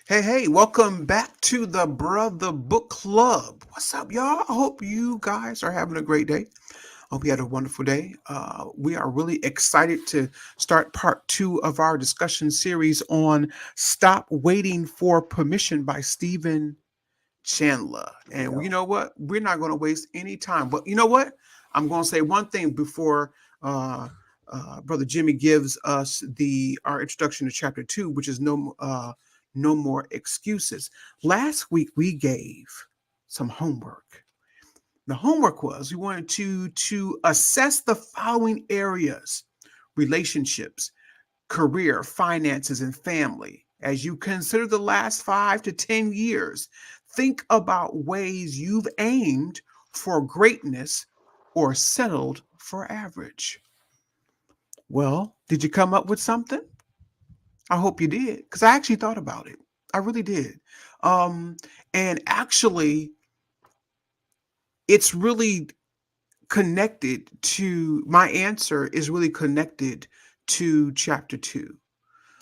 Hey, welcome back to the Brother Book Club. What's up, y'all? I hope you guys are having a great day. Hope you had a wonderful day. We are really excited to start part two of our discussion series on Stop Waiting for Permission by Stephen Chandler. And Yeah. you know what? We're not going to waste any time. But you know what? I'm going to say one thing before Brother Jimmy gives us the our introduction to chapter two, which is no more excuses. Last week we gave some homework. The homework was we wanted to assess the following areas: relationships, career, finances, and family. As you consider the last 5 to 10 years, think about ways you've aimed for greatness or settled for average. Well, did you come up with something? I hope you did, because I actually thought about it. I really did. Um, and actually, it's really connected to my answer is really connected to chapter two.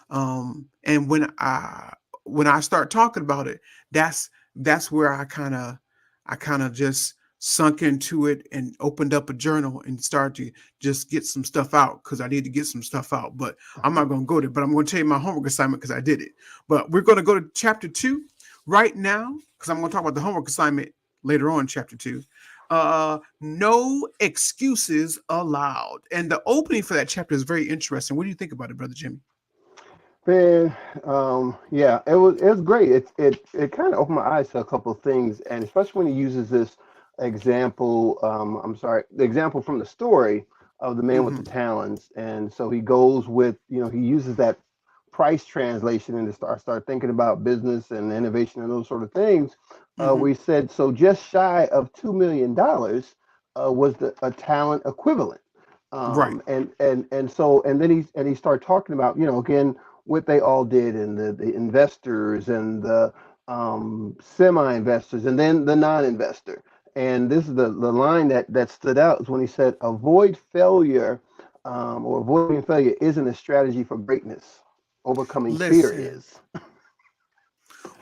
And when I start talking about it, that's where I kind of just sunk into it and opened up a journal and started to just get some stuff out because I need to get some stuff out. But I'm not going to go there. But I'm going to tell you my homework assignment because I did it. But we're going to go to chapter two right now because I'm going to talk about the homework assignment later on in chapter two. No excuses allowed. And the opening for that chapter is very interesting. What do you think about it, Brother Jimmy? Man, yeah, it was great. It kind of opened my eyes to a couple of things, and especially when he uses this example. I'm sorry, the example from the story of the man with the Mm-hmm. talents, and so he goes with he uses that price translation and to start thinking about business and innovation and those sort of things. Mm-hmm. We said so just shy of $2 million was a talent equivalent. Right. And then he started talking about again what they all did and the investors and the semi-investors and then the non-investor. And this is the line that stood out is when he said, "Avoid failure, or avoiding failure isn't a strategy for greatness. Overcoming fear Listen. is."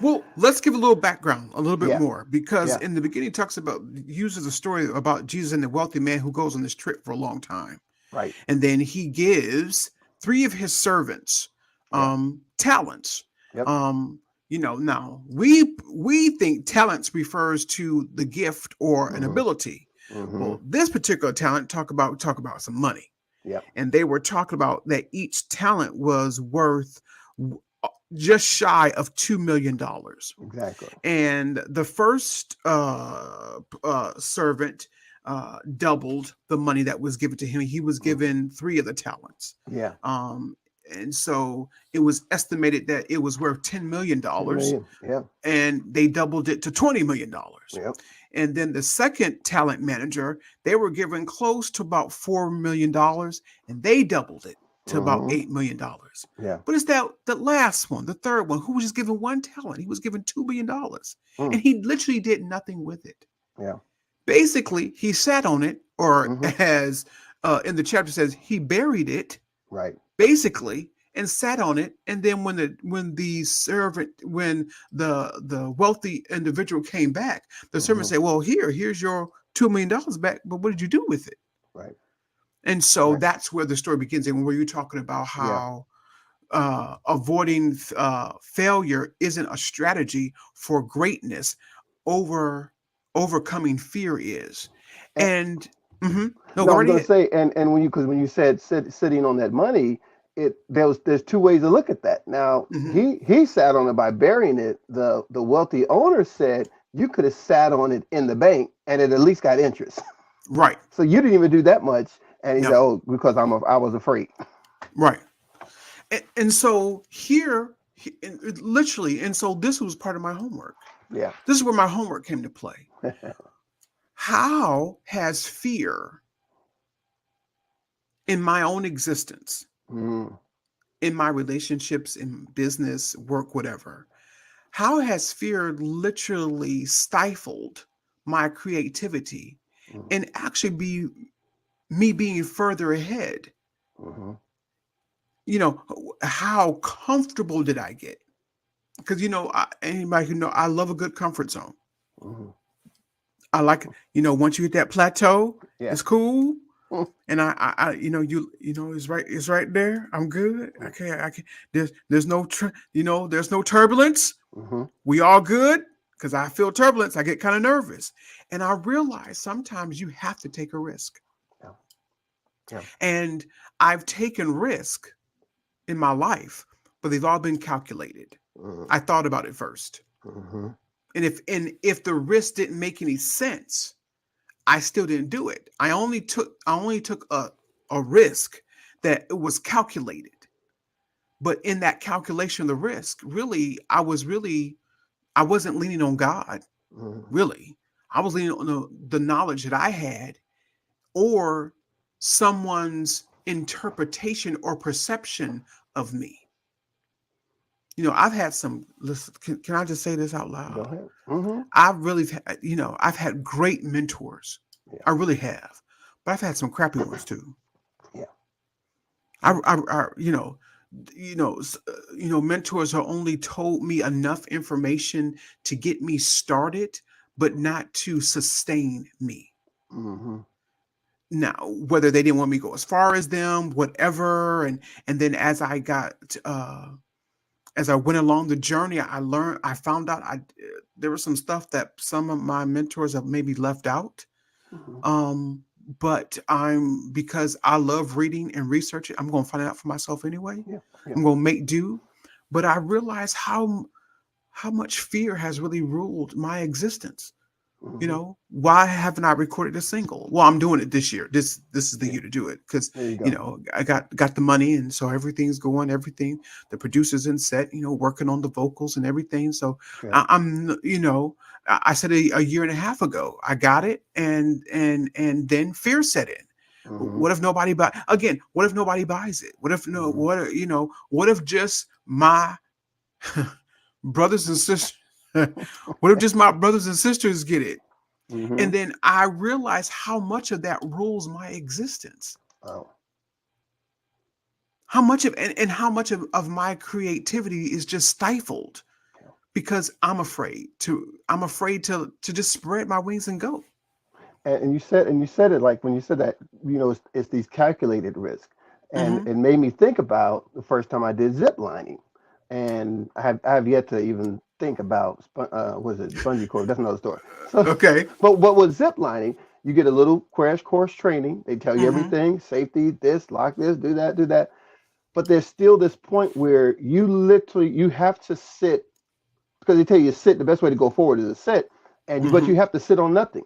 Well, let's give a little background, a little bit Yeah, more, because yeah, in the beginning, it talks about uses a story about Jesus and the wealthy man who goes on this trip for a long time, right, and then he gives three of his servants yeah, talents. yep, Um, now we think talents refers to the gift or an mm-hmm, ability. mm-hmm, Well, this particular talent talk about some money, yep, and they were talking about that each talent was worth just shy of $2 million. exactly, And the first servant doubled the money that was given to him. He was mm, given three of the talents. yeah, Um, and so it was estimated that it was worth ten $10 million, million, yep, and they doubled it to $20 million. yep, And then the second talent manager, they were given close to about $4 million, and they doubled it to about mm-hmm, $8 million. yeah, But it's that the last one, the third one, who was just given one talent. He was given $2 million, mm, and he literally did nothing with it. yeah, Basically, he sat on it, or mm-hmm, as in the chapter says, he buried it right, basically and sat on it. And then when the wealthy individual came back, the servant mm-hmm, said, well, here's your $2 million back, but what did you do with it? right, And so right, that's where the story begins, and where you're talking about yeah. how avoiding failure isn't a strategy for greatness. Over Overcoming fear is. And no, No, go I was right going to ahead. say, and when you said sitting on that money, there's two ways to look at that. Now Hmm. he sat on it by burying it. The wealthy owner said you could have sat on it in the bank and it at least got interest. Right. So you didn't even do that much. And he said, No. "Oh, because I was afraid." Right. And so here, literally, and so this was part of my homework. Yeah. This is where my homework came to play. How has fear in my own existence, Mm, in my relationships, in business, work, whatever, how has fear literally stifled my creativity mm, and actually be me being further ahead? mm-hmm, How comfortable did I get? because anybody who know, I love a good comfort zone. Mhm. I like, once you hit that plateau, Yeah. it's cool. Mm. And it's right there. I'm good. Mm. Okay. I can, there's no, there's no turbulence. Mhm. We all good. Cause I feel turbulence. I get kind of nervous. And I realize sometimes you have to take a risk. Yeah. Yeah. And I've taken risk in my life, but they've all been calculated. Mhm. I thought about it first. Mhm. And if the risk didn't make any sense, I still didn't do it. I only took a risk that it was calculated. But in that calculation of the risk, really, I wasn't leaning on God, Mhm. really. I was leaning on the knowledge that I had or someone's interpretation or perception of me. I've had some, listen, can I just say this out Go loud? ahead. Mhm. I've had great mentors. Yeah. I really have, but I've had some crappy ones too. Yeah. I mentors have only told me enough information to get me started, but not to sustain me. Mhm. Now, whether they didn't want me to go as far as them, whatever, and then as I went along the journey, I found out there was some stuff that some of my mentors have maybe left out. Mhm. Um, but because I love reading and researching, I'm going to find it out for myself anyway. Yeah. Yeah. I'm going to make do. But I realize how much fear has really ruled my existence. Mhm. Why haven't I recorded a single? Well, I'm doing it this year. This is the Yeah. year to do it because There you go. I got the money, and so everything's going. Everything, the producers in set, working on the vocals and everything. So Okay. I'm, I said a year and a half ago, I got it, and then fear set in. Mhm. What if nobody buy again? What if nobody buys it? What if no? Mhm. What if just my brothers and sisters? What if just my brothers and sisters get it? And Mhm. then I realized how much of that rules my existence. Oh. How much and how much of my creativity is just stifled Yeah. because I'm afraid to just spread my wings and go. And you said it like when you said that, it's these calculated risks, and Hmm. it made me think about the first time I did zip lining, and I have yet to even think about was it bungee cord? That's another story. So, Okay. but what was zip lining? You get a little crash course training. They tell you Hmm. everything: safety, this, lock this, do that, do that. But there's still this point where you have to sit, because they tell you to sit. The best way to go forward is to sit, but you Hmm. have to sit on nothing.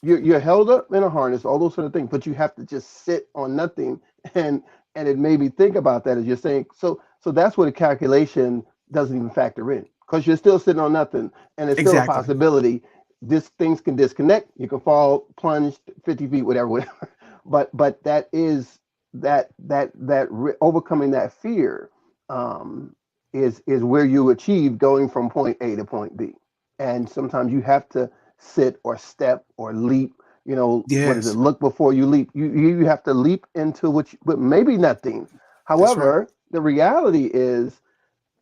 You're held up in a harness, all those sort of things, but you have to just sit on nothing. And it made me think about that as you're saying. So that's where the calculation doesn't even factor in, because you're still sitting on nothing, and it's still a Exactly. possibility. This things can disconnect. You can fall, plunge 50 feet, whatever, whatever. But that is overcoming that fear, um, is where you achieve going from point A to point B. And sometimes you have to sit or step or leap. What is it? Yes, Look before you leap. You have to leap into but maybe nothing. that's right. However, the reality is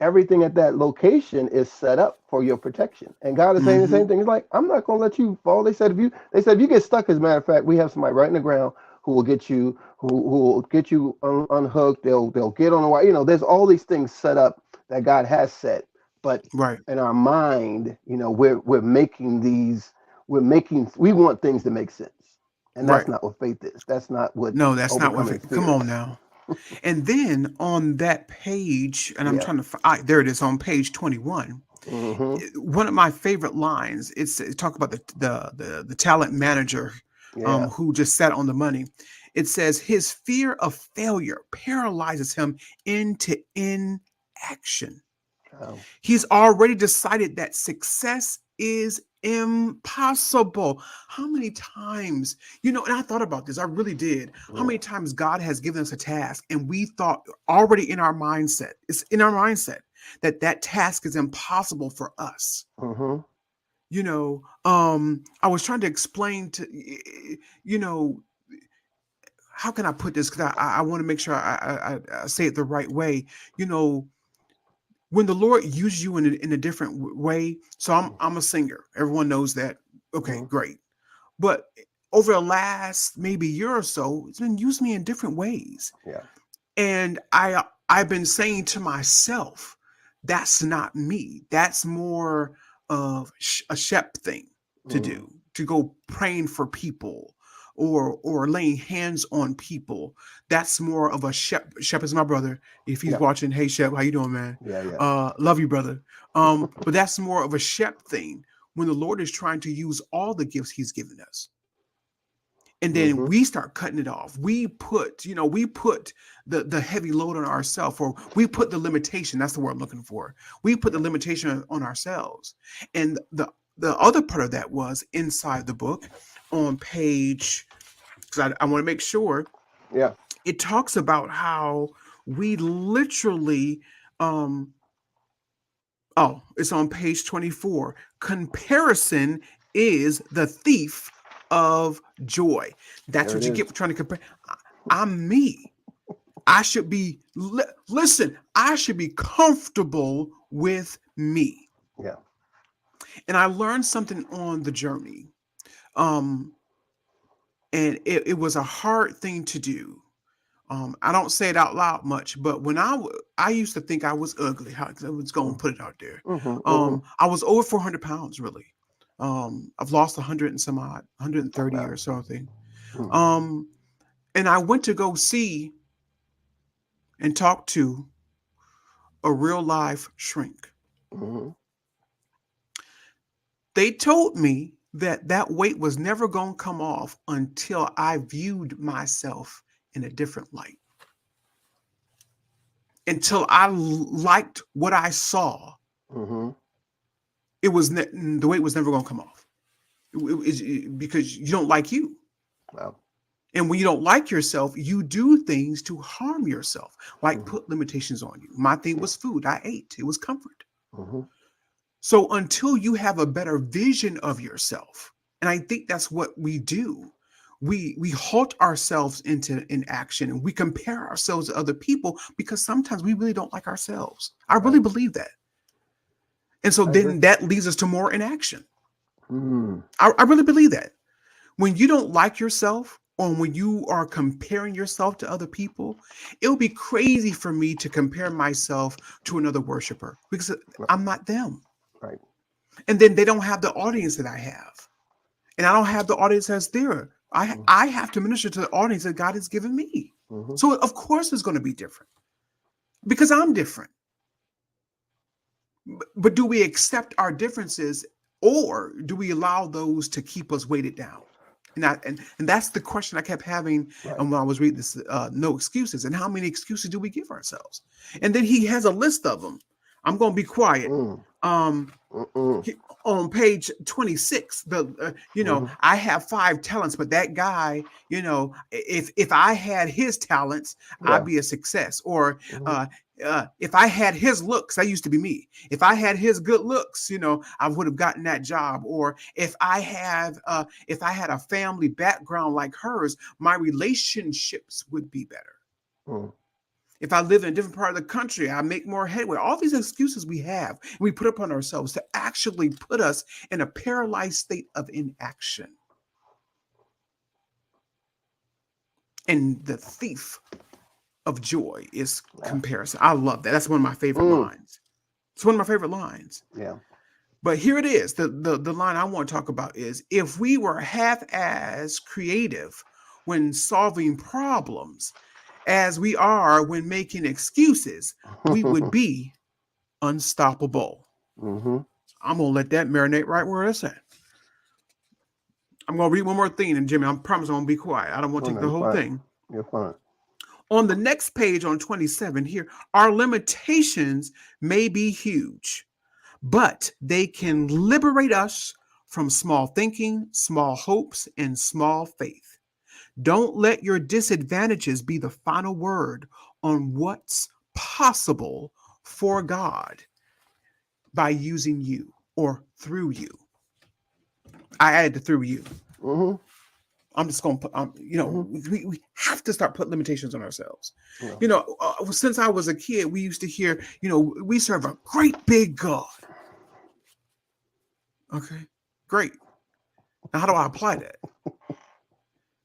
everything at that location is set up for your protection. And God is saying the Hmm. same thing. He's like, I'm not gonna let you fall. They said if you get stuck, as a matter of fact, we have somebody right in the ground who will get you, who will get you unhooked. They'll get on the wire. There's all these things set up that God has set. But Right. in our mind, we're making we want things to make sense. And that's Right. not what faith is. That's not what No, that's not what. overcoming Come fear on is. now. And then on that page, and I'm Yeah. trying to. There it is on page 21. Hmm. One of my favorite lines. It talk about the talent manager, Yeah. who just sat on the money. It says his fear of failure paralyzes him into inaction. Oh. He's already decided that success is impossible. How many times, and I thought about this, I really did. How Yeah. many times God has given us a task and we thought already in our mindset, it's in our mindset that task is impossible for us. Hmm. I was trying to explain you know, how can I put this? Because I want to make sure I say it the right way. You know, when the Lord uses you in a different way. So I'm a singer. Everyone knows that. Okay, great. But over the last maybe year or so, it's been using me in different ways. Yeah. And I've been saying to myself, that's not me. That's more of a Shep thing to do, to go praying for people or laying hands on people. That's more of a Shep. Shep is my brother. If he's Yeah. watching, hey Shep, how you doing, man? Yeah. Love you, brother. But that's more of a Shep thing when the Lord is trying to use all the gifts he's given us. And then we start cutting it off. We put the heavy load on ourselves, or we put the limitation. That's the word I'm looking for. We put the limitation on ourselves. And the other part of that was inside the book on page, because I want to make sure. Yeah. It talks about how we literally, it's on page 24. Comparison is the thief of joy. That's what you get for trying to compare. I'm me. I should be, listen, I should be comfortable with me. Yeah. And I learned something on the journey. And it was a hard thing to do. I don't say it out loud much, but when I used to think I was ugly. I was going to put it out there. I was over 400 pounds, really. I've lost 100 and some odd, 130 or something. And I went to go see and talk to a real life shrink. They told me that weight was never going to come off until I viewed myself in a different light. Until I liked what I saw, it was the weight was never going to come off. Because you don't like you. Wow. And when you don't like yourself, you do things to harm yourself, like put limitations on you. My thing was food. I ate. It was comfort. So until you have a better vision of yourself, and I think that's what we do, we halt ourselves in action, and we compare ourselves to other people because sometimes we really don't like ourselves. I really believe that. And so then that leads us to more inaction. I really believe that. When you don't like yourself, or when you are comparing yourself to other people, it would be crazy for me to compare myself to another worshiper because I'm not them. Right. And then they don't have the audience that I have. And I don't have the audience that's there. I have to minister to the audience that God has given me. So of course it's going to be different because I'm different. But do we accept our differences, or do we allow those to keep us weighted down? And that's the question I kept having when I was reading this, no excuses. And how many excuses do we give ourselves? And then he has a list of them. I'm going to be quiet. On page 26, I have 5 talents, but that guy, if I had his talents, I'd be a success. Or if I had his looks, that used to be me. If I had his good looks, I would have gotten that job. Or if I had a family background like hers, my relationships would be better. If I live in a different part of the country, I make more headway. All these excuses we have, we put upon ourselves to actually put us in a paralyzed state of inaction. And the thief of joy is comparison. I love that. That's one of my favorite lines. It's one of my favorite lines. Yeah. But here it is. The line I want to talk about is, if we were half as creative when solving problems as we are when making excuses, we would be unstoppable. I'm going to let that marinate right where it's at. I'm going to read one more thing, and Jimmy, I promise I'm going to be quiet. I don't want to take the whole thing. You're fine. On the next page, on 27 here, our limitations may be huge, but they can liberate us from small thinking, small hopes, and small faith. Don't let your disadvantages be the final word on what's possible for God by using you or through you. I added the through you. I'm just going to put, we have to start putting limitations on ourselves. Yeah. Since I was a kid, we used to hear, we serve a great big God. Okay, great. Now, how do I apply that?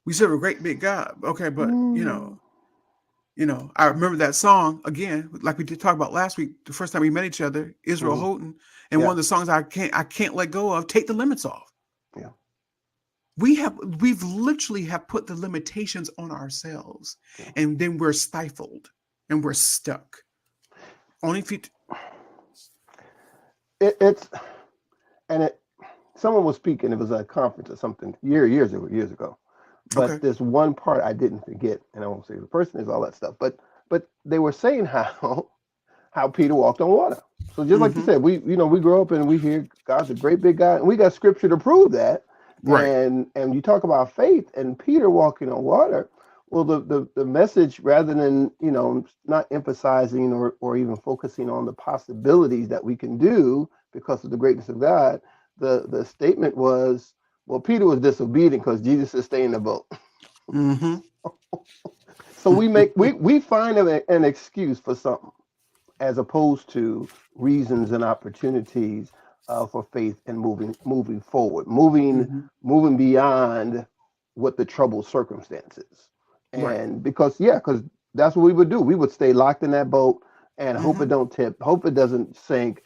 We serve a great big God. Okay, but, I remember that song again, like we did talk about last week, the first time we met each other, Israel Houghton, and one of the songs I can't let go of, Take the Limits Off. Yeah. We've literally have put the limitations on ourselves, and then we're stifled and we're stuck. Only if you someone was speaking, it was a conference or something years ago. But there's one part I didn't forget, and I won't say the person is all that stuff. But they were saying how Peter walked on water. So just like you said, we grow up and we hear God's a great big God, and we got scripture to prove that. Right. And you talk about faith and Peter walking on water. Well, the message, rather than not emphasizing or even focusing on the possibilities that we can do because of the greatness of God, the statement was, well, Peter was disobedient because Jesus is staying in the boat. So we find an excuse for something, as opposed to reasons and opportunities for faith and moving forward, moving beyond what the troubled circumstances. And because that's what we would do. We would stay locked in that boat and hope it don't tip, hope it doesn't sink.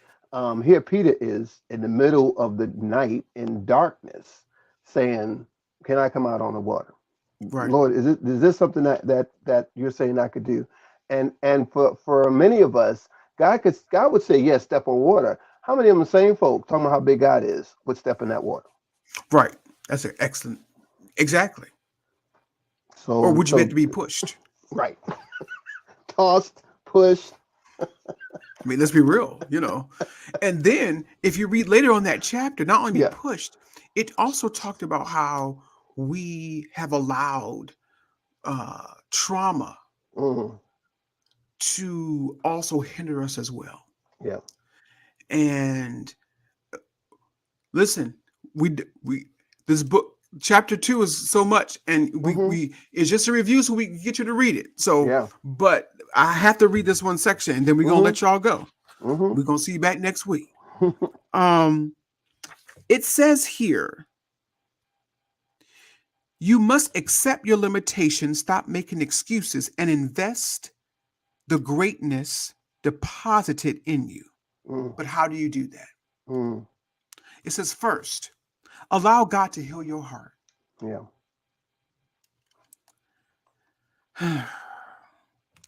Here Peter is in the middle of the night in darkness, saying, "Can I come out on the water? Right. Lord, is this something that you're saying I could do?" And for many of us, God would say, yes, step on water. How many of them same folk talking about how big God is would step in that water? Right. That's an excellent. Exactly. So, or would you have to be pushed? Right. Tossed, pushed. I mean, let's be real, And then if you read later on that chapter, not only be pushed, it also talked about how we have allowed trauma to also hinder us as well. Yeah. And listen, this book, chapter 2 is so much, and we it's just a review, so we can get you to read it. So, but I have to read this one section, and then we're gonna let y'all go. We're gonna see you back next week. It says here, you must accept your limitations, stop making excuses, and invest the greatness deposited in you. But how do you do that? It says, first, allow God to heal your heart. Yeah.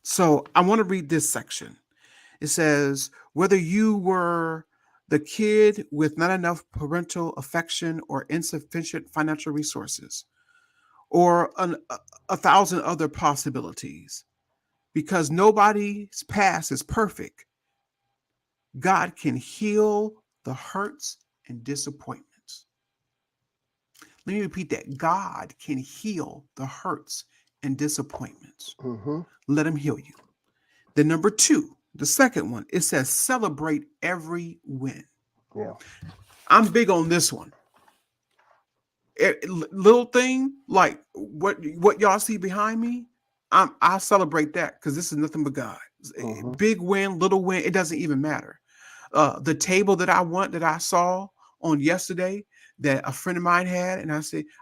So I want to read this section. It says, whether you were the kid with not enough parental affection or insufficient financial resources, or 1,000 other possibilities, because nobody's past is perfect, God can heal the hurts and disappointments. Let me repeat that. God can heal the hurts and disappointments. Let him heal you. Then number 2, the second one, it says celebrate every win. Yeah. I'm big on this one. Little thing like what y'all see behind me, I celebrate that because this is nothing but God. Big win, little win, it doesn't even matter. The table that I saw on yesterday that a friend of mine had, and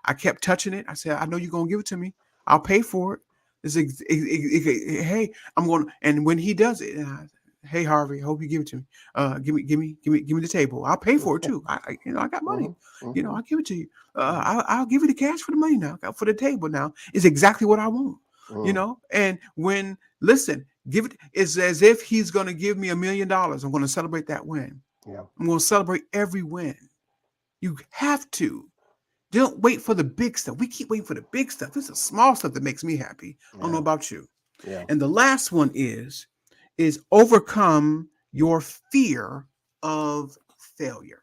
I kept touching it. I said, I know you're gonna give it to me. I'll pay for it. Hey, I'm going. And when he does it, hey Harvey, hope you give it to me. Give me the table. I'll pay for it too. I got money. I'll give it to you. I'll give you the cash for the money now, for the table now. It's exactly what I want. And when give it, it's as if he's going to give me $1 million. I'm going to celebrate that win. Yeah. I'm going to celebrate every win. You have to. Don't wait for the big stuff. We keep waiting for the big stuff. This is small stuff that makes me happy. I don't know about you. Yeah. And the last one is overcome your fear of failure.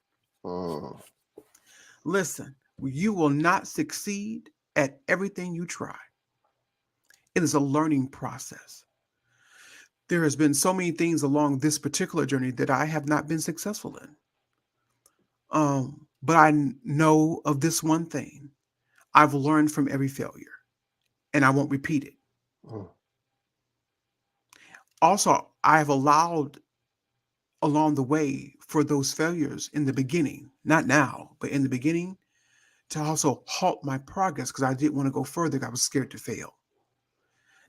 Listen, you will not succeed at everything you try. It is a learning process. There has been so many things along this particular journey that I have not been successful in. But I know of this one thing. I've learned from every failure and I won't repeat it. Mm. Also, I have allowed along the way for those failures in the beginning, not now, but in the beginning, to also halt my progress because I didn't want to go further. I was scared to fail.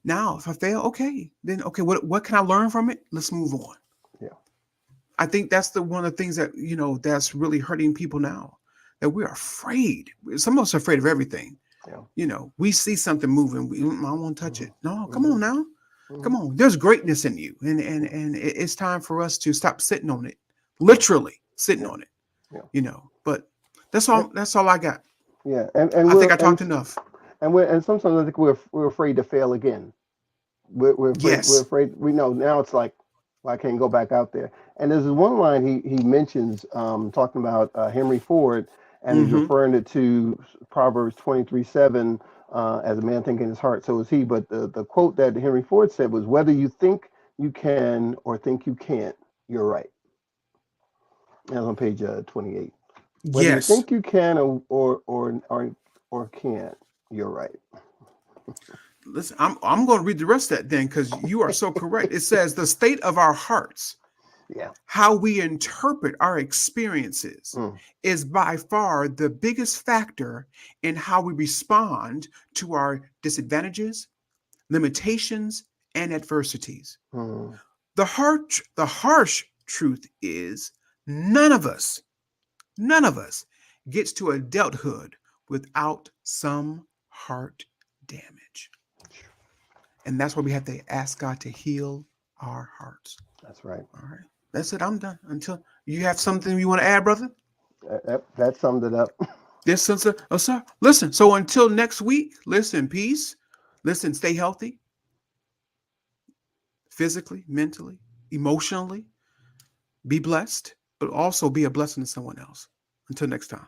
Now, if I fail, okay, then okay, what can I learn from it? Let's move on. Yeah. I think that's one of the things that, that's really hurting people now, that we're afraid. Some of us are afraid of everything. Yeah. We see something moving. I don't want to touch it. No, come on now. Come Mhm. on. There's greatness in you. And it's time for us to stop sitting on it, literally sitting Yeah. on it, Yeah. but that's all I got. Yeah. And I think we're I talked enough. and sometimes I think we're afraid to fail again. We're afraid. We're Yes. afraid. We know now. It's like, well, I can't go back out there. And there's this one line he mentions, talking about Henry Ford, and he's Mm-hmm. referring it to Proverbs 23:7. As a man thinking in his heart, so is he. But the quote that Henry Ford said was, "Whether you think you can or think you can't, you're right." That's on page 28. Whether you Yes. think you can or can't, you're right. Listen, I'm going to read the rest of that then, because you are so correct. It says the state of our hearts, Yeah. how we interpret our experiences, Mm. is by far the biggest factor in how we respond to our disadvantages, limitations, and adversities. Mm. The harsh truth is none of us gets to adulthood without some heart damage. And that's why we have to ask God to heal our hearts. That's right. All right. That's it. I'm done. Until you have something you want to add, brother? That summed it up. This sense of, oh, sir. Listen, so until next week, listen, peace. Listen, stay healthy, physically, mentally, emotionally. Be blessed, but also be a blessing to someone else. Until next time,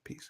peace.